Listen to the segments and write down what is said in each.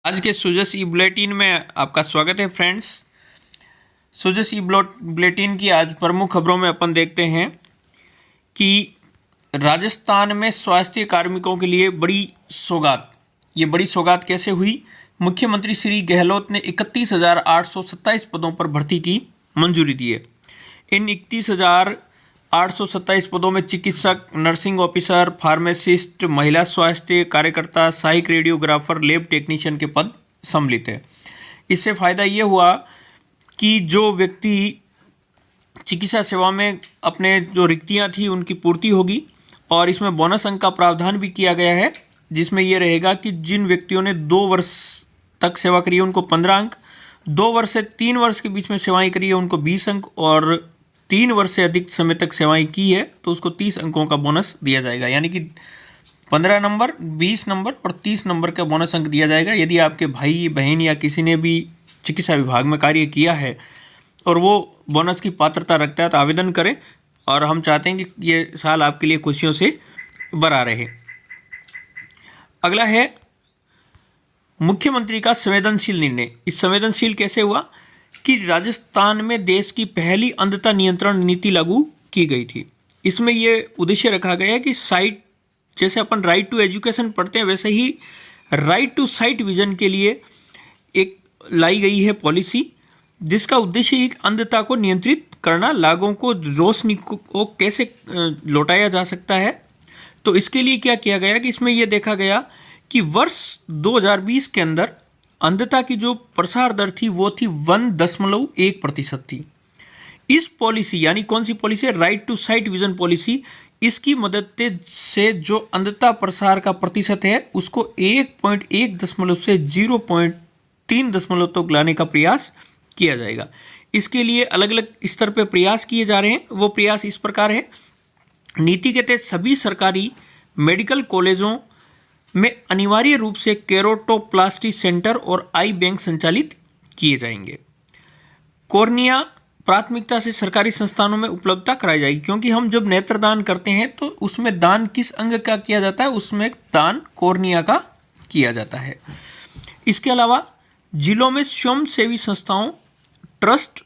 आज के सुजस ई बुलेटिन में आपका स्वागत है फ्रेंड्स। सुजस ई बुलेटिन की आज प्रमुख खबरों में अपन देखते हैं कि राजस्थान में स्वास्थ्य कार्मिकों के लिए बड़ी सौगात। ये बड़ी सौगात कैसे हुई? मुख्यमंत्री श्री गहलोत ने 31,827 पदों पर भर्ती की मंजूरी दी है। इन 31,827 पदों में चिकित्सक, नर्सिंग ऑफिसर, फार्मासिस्ट, महिला स्वास्थ्य कार्यकर्ता, सहायक रेडियोग्राफर, लैब टेक्नीशियन के पद सम्मिलित है। इससे फ़ायदा ये हुआ कि जो व्यक्ति चिकित्सा सेवा में अपने जो रिक्तियां थी उनकी पूर्ति होगी और इसमें बोनस अंक का प्रावधान भी किया गया है, जिसमें यह रहेगा कि जिन व्यक्तियों ने 2 वर्ष तक सेवा करी है उनको 15 अंक, 2 वर्ष से 3 वर्ष के बीच में सेवाएं करी है उनको 20 अंक और 3 वर्ष से अधिक समय तक सेवाएं की है तो उसको 30 अंकों का बोनस दिया जाएगा। यानी कि 15 नंबर, 20 नंबर और 30 नंबर का बोनस अंक दिया जाएगा यदि आपके भाई बहन या किसी ने भी चिकित्सा विभाग में कार्य किया है और वो बोनस की पात्रता रखता है तो आवेदन करें। और हम चाहते हैं कि ये साल आपके लिए खुशियों से भरा रहे। अगला है मुख्यमंत्री का संवेदनशील निर्णय। इस संवेदनशील कैसे हुआ कि राजस्थान में देश की पहली अंधता नियंत्रण नीति लागू की गई थी। इसमें यह उद्देश्य रखा गया कि साइट, जैसे अपन राइट टू एजुकेशन पढ़ते हैं वैसे ही राइट टू साइट विजन के लिए एक लाई गई है पॉलिसी, जिसका उद्देश्य एक अंधता को नियंत्रित करना, लागों को रोशनी को कैसे लौटाया जा सकता है। तो इसके लिए क्या किया गया कि इसमें यह देखा गया कि वर्ष 2020 के अंदर अंधता की जो प्रसार दर थी वो थी 1.1% थी। इस पॉलिसी, यानी कौन सी policy? Right to sight vision policy. इसकी मदद से जो अंधता प्रसार का प्रतिशत है उसको 1.1 से 0.3 तक लाने का प्रयास किया जाएगा। इसके लिए अलग अलग स्तर पर प्रयास किए जा रहे हैं। वो प्रयास इस प्रकार है। नीति के तहत सभी सरकारी मेडिकल कॉलेजों में अनिवार्य रूप से केरोटोप्लास्टी सेंटर और आई बैंक संचालित किए जाएंगे। कॉर्निया प्राथमिकता से सरकारी संस्थानों में उपलब्धता कराई जाएगी, क्योंकि हम जब नेत्रदान करते हैं तो उसमें दान किस अंग का किया जाता है? उसमें दान कॉर्निया का किया जाता है। इसके अलावा जिलों में स्वयंसेवी संस्थाओं, ट्रस्ट,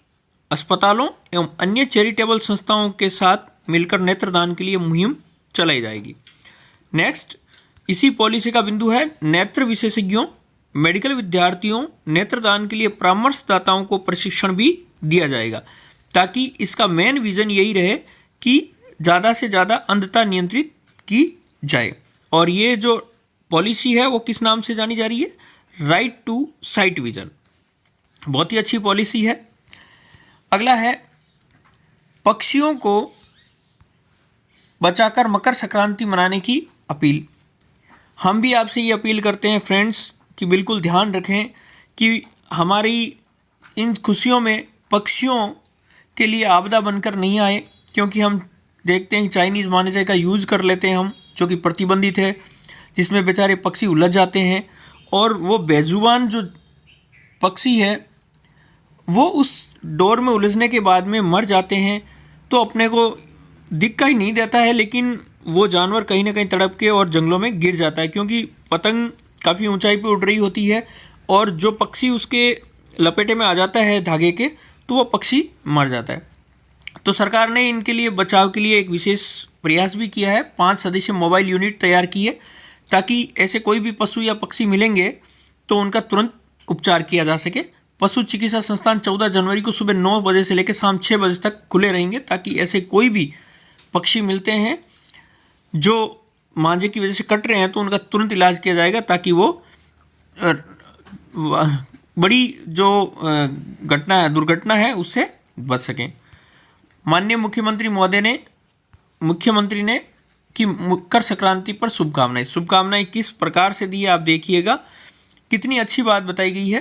अस्पतालों एवं अन्य चैरिटेबल संस्थाओं के साथ मिलकर नेत्रदान के लिए मुहिम चलाई जाएगी। नेक्स्ट, इसी पॉलिसी का बिंदु है नेत्र विशेषज्ञों, मेडिकल विद्यार्थियों, नेत्रदान के लिए परामर्शदाताओं को प्रशिक्षण भी दिया जाएगा, ताकि इसका मेन विजन यही रहे कि ज़्यादा से ज़्यादा अंधता नियंत्रित की जाए। और ये जो पॉलिसी है वो किस नाम से जानी जा रही है? Right to sight vision. बहुत ही अच्छी पॉलिसी है। अगला है पक्षियों को बचाकर मकर संक्रांति मनाने की अपील। हम भी आपसे ये अपील करते हैं फ्रेंड्स कि बिल्कुल ध्यान रखें कि हमारी इन खुशियों में पक्षियों के लिए आपदा बनकर नहीं आए, क्योंकि हम देखते हैं चाइनीज़ मान्यता का यूज़ कर लेते हैं हम, जो कि प्रतिबंधित है, जिसमें बेचारे पक्षी उलझ जाते हैं और वो बेजुबान जो पक्षी है वो उस डोर में उलझने के बाद में मर जाते हैं। तो अपने को दिक्कत ही नहीं देता है, लेकिन वो जानवर कहीं ना कहीं तड़प के और जंगलों में गिर जाता है, क्योंकि पतंग काफ़ी ऊंचाई पे उड़ रही होती है और जो पक्षी उसके लपेटे में आ जाता है धागे के, तो वो पक्षी मर जाता है। तो सरकार ने इनके लिए बचाव के लिए एक विशेष प्रयास भी किया है। 5 सदस्यीय मोबाइल यूनिट तैयार की है, ताकि ऐसे कोई भी पशु या पक्षी मिलेंगे तो उनका तुरंत उपचार किया जा सके। पशु चिकित्सा संस्थान 14 जनवरी को सुबह 9 बजे से लेकर शाम 6 बजे तक खुले रहेंगे, ताकि ऐसे कोई भी पक्षी मिलते हैं जो मांझे की वजह से कट रहे हैं तो उनका तुरंत इलाज किया जाएगा, ताकि वो बड़ी जो दुर्घटना है उससे बच सकें। माननीय मुख्यमंत्री ने कि मकर संक्रांति पर शुभकामनाएं किस प्रकार से दी है आप देखिएगा। कितनी अच्छी बात बताई गई है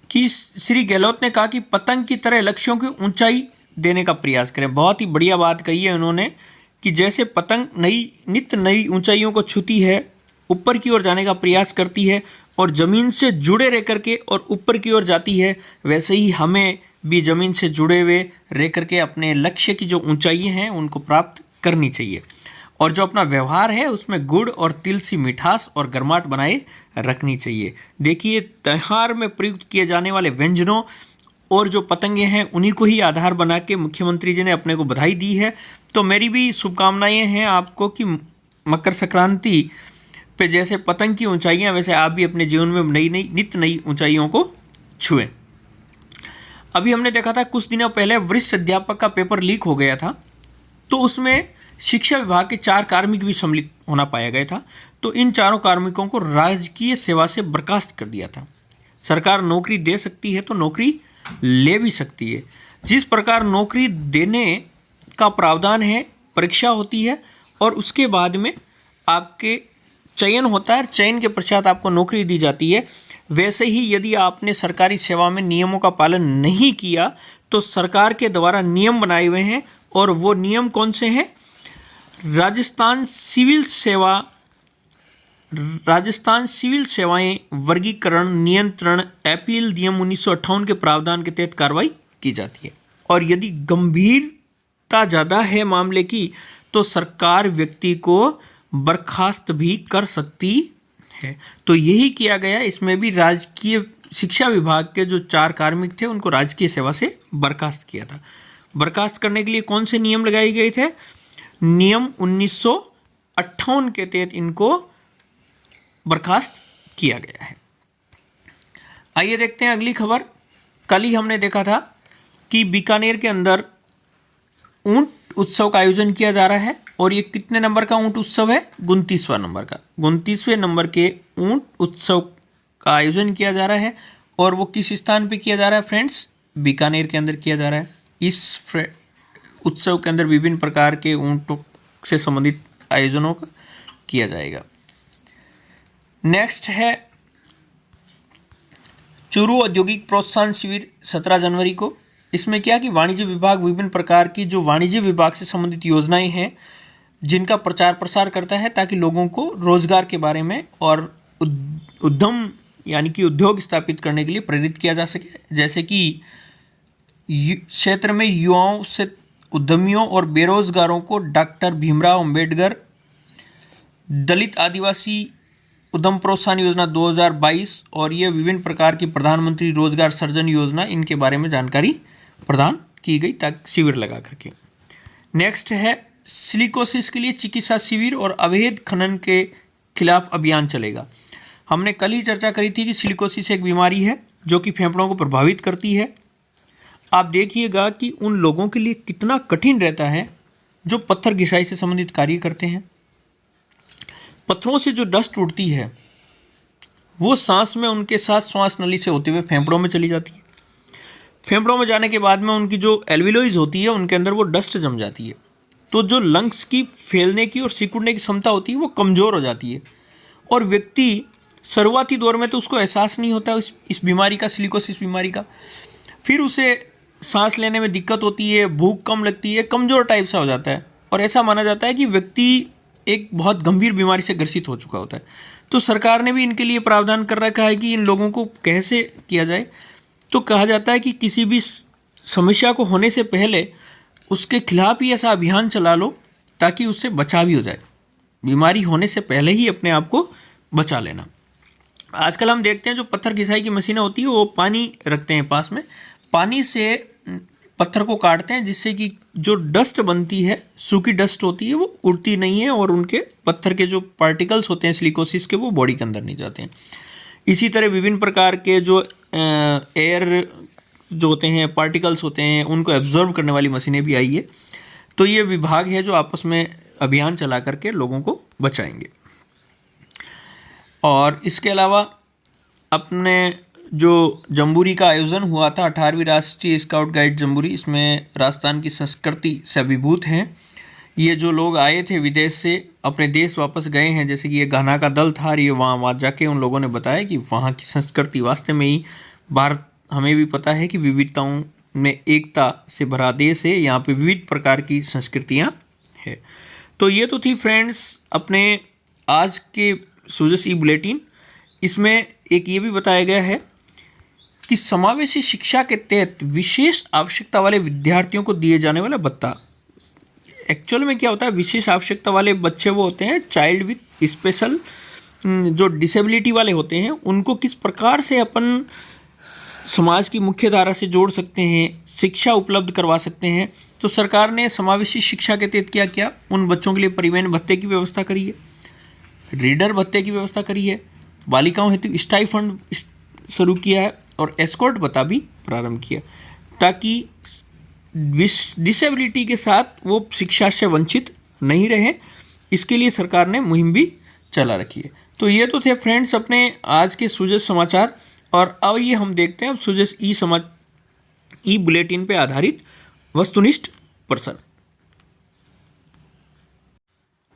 कि श्री गहलोत ने कहा कि पतंग की तरह लक्ष्यों की ऊंचाई देने का प्रयास करें। बहुत ही बढ़िया बात कही है उन्होंने कि जैसे पतंग नित्य नई ऊंचाइयों को छूती है, ऊपर की ओर जाने का प्रयास करती है और ज़मीन से जुड़े रह करके और ऊपर की ओर जाती है, वैसे ही हमें भी ज़मीन से जुड़े हुए रह करके अपने लक्ष्य की जो ऊंचाइयां हैं उनको प्राप्त करनी चाहिए। और जो अपना व्यवहार है उसमें गुड़ और तिल सी मिठास और गर्माहट बनाए रखनी चाहिए। देखिए, त्योहार में प्रयुक्त किए जाने वाले व्यंजनों और जो पतंगे हैं उन्हीं को ही आधार बना के मुख्यमंत्री जी ने अपने को बधाई दी है। तो मेरी भी शुभकामनाएं हैं आपको कि मकर संक्रांति पे जैसे पतंग की ऊंचाइयां, वैसे आप भी अपने जीवन में नई नई नित्य नई ऊंचाइयों को छुएं। अभी हमने देखा था कुछ दिनों पहले वरिष्ठ अध्यापक का पेपर लीक हो गया था, तो उसमें शिक्षा विभाग के 4 कार्मिक भी सम्मिलित होना पाया गया था। तो इन चारों कार्मिकों को राजकीय सेवा से बर्खास्त कर दिया था। सरकार नौकरी दे सकती है तो नौकरी ले भी सकती है। जिस प्रकार नौकरी देने का प्रावधान है, परीक्षा होती है और उसके बाद में आपके चयन होता है, चयन के पश्चात आपको नौकरी दी जाती है, वैसे ही यदि आपने सरकारी सेवा में नियमों का पालन नहीं किया तो सरकार के द्वारा नियम बनाए हुए हैं। और वो नियम कौन से हैं? राजस्थान सिविल सेवाएं वर्गीकरण नियंत्रण अपील नियम 1958 के प्रावधान के तहत कार्रवाई की जाती है। और यदि गंभीरता ज़्यादा है मामले की तो सरकार व्यक्ति को बर्खास्त भी कर सकती है। तो यही किया गया। इसमें भी राजकीय शिक्षा विभाग के जो 4 कार्मिक थे उनको राजकीय सेवा से बर्खास्त किया था। बर्खास्त करने के लिए कौन से नियम लगाए गए थे? नियम 1958 के तहत इनको बर्खास्त किया गया है। आइए देखते हैं अगली खबर। कल ही हमने देखा था कि बीकानेर के अंदर ऊंट उत्सव का आयोजन किया जा रहा है। और ये कितने नंबर का ऊंट उत्सव है? 29वां नंबर का। 29वें नंबर के ऊंट उत्सव का आयोजन किया जा रहा है। और वो किस स्थान पे किया जा रहा है फ्रेंड्स? बीकानेर के अंदर किया जा रहा है। इस उत्सव के अंदर विभिन्न प्रकार के ऊंटों से संबंधित आयोजनों का किया जाएगा। नेक्स्ट है चूरू औद्योगिक प्रोत्साहन शिविर 17 जनवरी को। इसमें क्या कि वाणिज्य विभाग विभिन्न प्रकार की जो वाणिज्य विभाग से संबंधित योजनाएं हैं जिनका प्रचार प्रसार करता है ताकि लोगों को रोजगार के बारे में और उद्यम यानी कि उद्योग स्थापित करने के लिए प्रेरित किया जा सके। जैसे कि क्षेत्र में युवाओं से उद्यमियों और बेरोजगारों को डॉक्टर भीमराव अंबेडकर दलित आदिवासी उद्यम प्रोत्साहन योजना 2022 और ये विभिन्न प्रकार की प्रधानमंत्री रोजगार सृजन योजना, इनके बारे में जानकारी प्रदान की गई ताकि शिविर लगा करके। नेक्स्ट है सिलिकोसिस के लिए चिकित्सा शिविर और अवैध खनन के खिलाफ अभियान चलेगा। हमने कल ही चर्चा करी थी कि सिलिकोसिस एक बीमारी है जो कि फेफड़ों को प्रभावित करती है। आप देखिएगा कि उन लोगों के लिए कितना कठिन रहता है जो पत्थर घिसाई से संबंधित कार्य करते हैं। पत्थरों से जो डस्ट उड़ती है वो सांस में उनके साथ श्वास नली से होते हुए फेफड़ों में चली जाती है। फेफड़ों में जाने के बाद में उनकी जो एल्वियोलाइज होती है उनके अंदर वो डस्ट जम जाती है। तो जो लंग्स की फैलने की और सिकुड़ने की क्षमता होती है वो कमज़ोर हो जाती है। और व्यक्ति शुरुआती दौर में तो उसको एहसास नहीं होता इस बीमारी का, सिलिकोसिस बीमारी का। फिर उसे सांस लेने में दिक्कत होती है, भूख कम लगती है, कमज़ोर टाइप सा हो जाता है और ऐसा माना जाता है कि व्यक्ति एक बहुत गंभीर बीमारी से ग्रसित हो चुका होता है। तो सरकार ने भी इनके लिए प्रावधान कर रखा है कि इन लोगों को कैसे किया जाए। तो कहा जाता है कि किसी भी समस्या को होने से पहले उसके खिलाफ ही ऐसा अभियान चला लो ताकि उससे बचाव भी हो जाए। बीमारी होने से पहले ही अपने आप को बचा लेना। आजकल हम देखते हैं जो पत्थर घिसाई की मशीनें होती है वो पानी रखते हैं पास में, पानी से पत्थर को काटते हैं जिससे कि जो डस्ट बनती है, सूखी डस्ट होती है, वो उड़ती नहीं है और उनके पत्थर के जो पार्टिकल्स होते हैं सिलिकोसिस के वो बॉडी के अंदर नहीं जाते हैं। इसी तरह विभिन्न प्रकार के जो एयर जो होते हैं, पार्टिकल्स होते हैं, उनको एब्जॉर्ब करने वाली मशीनें भी आई है। तो ये विभाग है जो आपस में अभियान चला करके लोगों को बचाएंगे। और इसके अलावा अपने जो जम्बूरी का आयोजन हुआ था 18वीं राष्ट्रीय स्काउट गाइड जम्बूरी, इसमें राजस्थान की संस्कृति से अभिभूत हैं। ये जो लोग आए थे विदेश से अपने देश वापस गए हैं, जैसे कि ये घाना का दल था, ये वहाँ जाके उन लोगों ने बताया कि वहाँ की संस्कृति वास्तव में ही, भारत हमें भी पता है कि विविधताओं में एकता से भरा देश है, यहाँ पे विविध प्रकार की संस्कृतियाँ है। तो ये तो थी फ्रेंड्स अपने आज के सूजस ई बुलेटिन। इसमें एक ये भी बताया गया है कि समावेशी शिक्षा के तहत विशेष आवश्यकता वाले विद्यार्थियों को दिए जाने वाला भत्ता एक्चुअल में क्या होता है, विशेष आवश्यकता वाले बच्चे वो होते हैं, चाइल्ड विथ स्पेशल, जो डिसेबिलिटी वाले होते हैं, उनको किस प्रकार से अपन समाज की मुख्य धारा से जोड़ सकते हैं, शिक्षा उपलब्ध करवा सकते हैं। तो सरकार ने समावेशी शिक्षा के तहत क्या किया, उन बच्चों के लिए परिवहन भत्ते की व्यवस्था करी है, रीडर भत्ते की व्यवस्था करी है, बालिकाओं हेतु स्टाइफंड शुरू किया है और एस्कॉर्ट भत्ता भी प्रारंभ किया, ताकि डिसेबिलिटी के साथ वो शिक्षा से वंचित नहीं रहे। इसके लिए सरकार ने मुहिम भी चला रखी है। तो ये तो थे फ्रेंड्स अपने आज के सुजस समाचार, और अब ये हम देखते हैं अब सुजस ई बुलेटिन पे आधारित वस्तुनिष्ठ प्रश्न।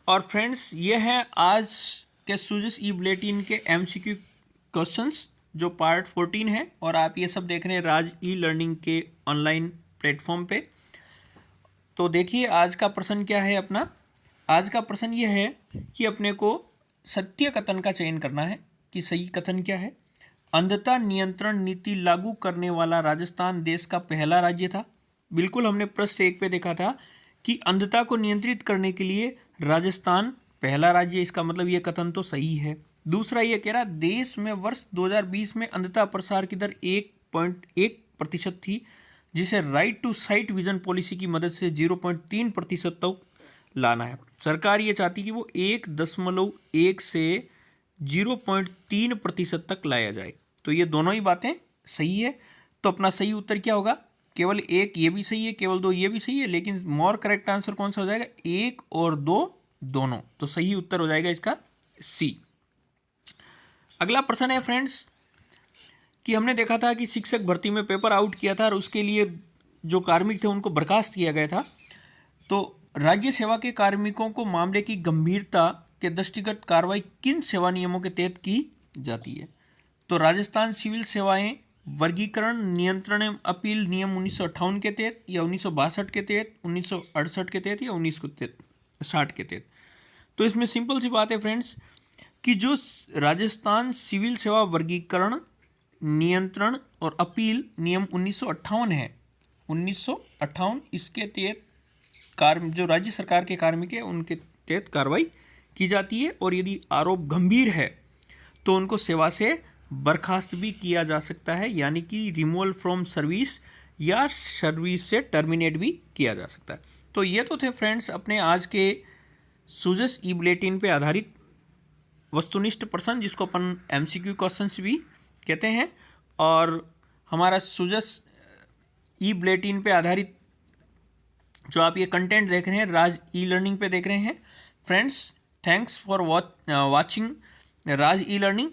और फ्रेंड्स ये है आज के सुजस ई बुलेटिन के एमसीक्यू क्वेश्चंस, जो पार्ट 14 है, और आप ये सब देख रहे हैं राज ई लर्निंग के ऑनलाइन प्लेटफॉर्म पे। तो देखिए आज का प्रश्न क्या है अपना। आज का प्रश्न यह है कि अपने को सत्य कथन का चयन करना है कि सही कथन क्या है। अंधता नियंत्रण नीति लागू करने वाला राजस्थान देश का पहला राज्य था। बिल्कुल, हमने पृष्ठ 1 पे देखा था कि अंधता को नियंत्रित करने के लिए राजस्थान पहला राज्य, इसका मतलब ये कथन तो सही है। दूसरा ये कह रहा देश में वर्ष 2020 में अंधता प्रसार की दर 1.1% थी, जिसे right to sight vision policy की मदद से 0.3% तक लाना है। सरकार ये चाहती कि वो 1.1 से 0.3% तक लाया जाए। तो ये दोनों ही बातें सही है। तो अपना सही उत्तर क्या होगा, केवल 1 ये भी सही है, केवल 2 ये भी सही है, लेकिन मोर करेक्ट आंसर कौन सा हो जाएगा, 1 और 2 दोनों। तो सही उत्तर हो जाएगा इसका सी। अगला प्रश्न है फ्रेंड्स कि हमने देखा था कि शिक्षक भर्ती में पेपर आउट किया था और उसके लिए जो कार्मिक थे उनको बर्खास्त किया गया था। तो राज्य सेवा के कार्मिकों को मामले की गंभीरता के दृष्टिगत कार्रवाई किन सेवा नियमों के तहत की जाती है। तो राजस्थान सिविल सेवाएं वर्गीकरण नियंत्रण एवं अपील नियम 1958 के तहत, या 1962 के तहत, 1968 के तहत, या 1960 के तहत। तो इसमें सिंपल सी बात है फ्रेंड्स कि जो राजस्थान सिविल सेवा वर्गीकरण नियंत्रण और अपील नियम 1958 है, 1958, इसके तहत जो राज्य सरकार के कार्मिक है उनके तहत कार्रवाई की जाती है, और यदि आरोप गंभीर है तो उनको सेवा से बर्खास्त भी किया जा सकता है, यानी कि रिमूवल फ्रॉम सर्विस या सर्विस से टर्मिनेट भी किया जा सकता है। तो ये तो थे फ्रेंड्स अपने आज के सुजस ई बुलेटिन पे आधारित वस्तुनिष्ठ प्रश्न, जिसको अपन एमसीक्यू क्वेश्चंस भी कहते हैं। और हमारा सुजस ई बुलेटिन पे आधारित जो आप ये कंटेंट देख रहे हैं राज ई लर्निंग पे देख रहे हैं friends. Thanks for watching Raj e learning.